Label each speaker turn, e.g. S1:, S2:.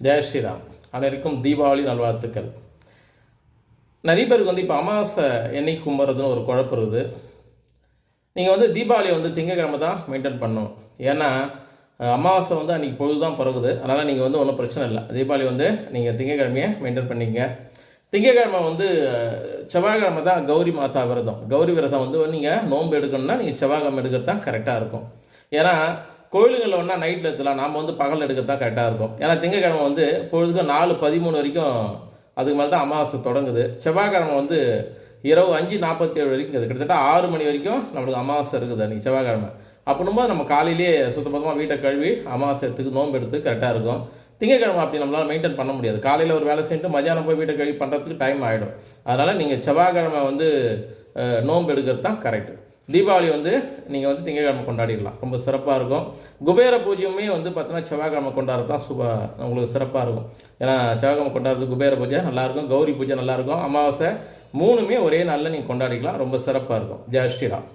S1: ஜெய் ஸ்ரீராம். அனைவருக்கும் தீபாவளி நல்வாழ்த்துக்கள். நிறைய பேருக்கு இப்போ அமாவாசை என்னைக்கு கும்பிட்றதுன்னு ஒரு குழப்பம் இருக்குது. நீங்கள் தீபாவளியை திங்கக்கிழமை தான் மெயின்டைன் பண்ணணும். ஏன்னா அமாவாசை அன்றைக்கி பொழுது தான் பிறகுது. அதனால் நீங்கள் ஒன்றும் பிரச்சனை இல்லை. தீபாவளி நீங்கள் திங்கக்கிழமையை மெயின்டைன் பண்ணிங்க. திங்கக்கிழமை செவ்வாய்க்கிழமை தான் கௌரி மாதா விரதம். கௌரி விரதம் நீங்கள் நோன்பு எடுக்கணும்னா நீங்கள் செவ்வாய்க்கிழமை எடுக்கிறது தான் கரெக்டாக இருக்கும். ஏன்னா கோயிலுங்களில் ஒன்றா நைட்டில் எடுத்துலாம், நாம் பகல் எடுக்கிறது தான் கரெக்டாக இருக்கும். ஏன்னா திங்கக்கிழமை பொழுதுக்கு 4:13 வரைக்கும் அதுக்கு மேலே தான் அமாவாசை தொடங்குது. செவ்வாய்க்கிழமை இரவு 5:47 வரைக்கும் இருக்குது. கிட்டத்தட்ட 6 மணி வரைக்கும் நம்மளுக்கு அமாவாசை இருக்குது அன்றைக்கி செவ்வாய்க்கிழமை. அப்படின்போது நம்ம காலையிலேயே சுத்தபத்தமாக வீட்டை கழுவி அமாவாசை எடுத்துக்கு நோன்பு எடுத்து கரெக்டாக இருக்கும். திங்கக்கிழமை அப்படி நம்மளால் மெயின்டைன் பண்ண முடியாது. காலையில் ஒரு வேலை செஞ்சுட்டு மத்தியானம் போய் வீட்டை கழுவி பண்ணுறதுக்கு டைம் ஆகிடும். அதனால் நீங்கள் செவ்வாய்க்கிழமை நோன்பு எடுக்கிறது தான் கரெக்டு. தீபாவளி நீங்கள் திங்கக்கிழமை கொண்டாடிடலாம், ரொம்ப சிறப்பாக இருக்கும். குபேர பூஜையுமே பார்த்தீங்கன்னா செவ்வாய்க்கிழமை கொண்டாடுறது தான் உங்களுக்கு சிறப்பாக இருக்கும். ஏன்னா செவ்வாய்க்கிழமை கொண்டாடுறது குபேர பூஜை நல்லாயிருக்கும், கௌரி பூஜை நல்லாயிருக்கும், அமாவாசை 3மே ஒரே நாளில் நீங்கள் கொண்டாடிக்கலாம், ரொம்ப சிறப்பாக இருக்கும். ஜெய் ஸ்ரீராம்.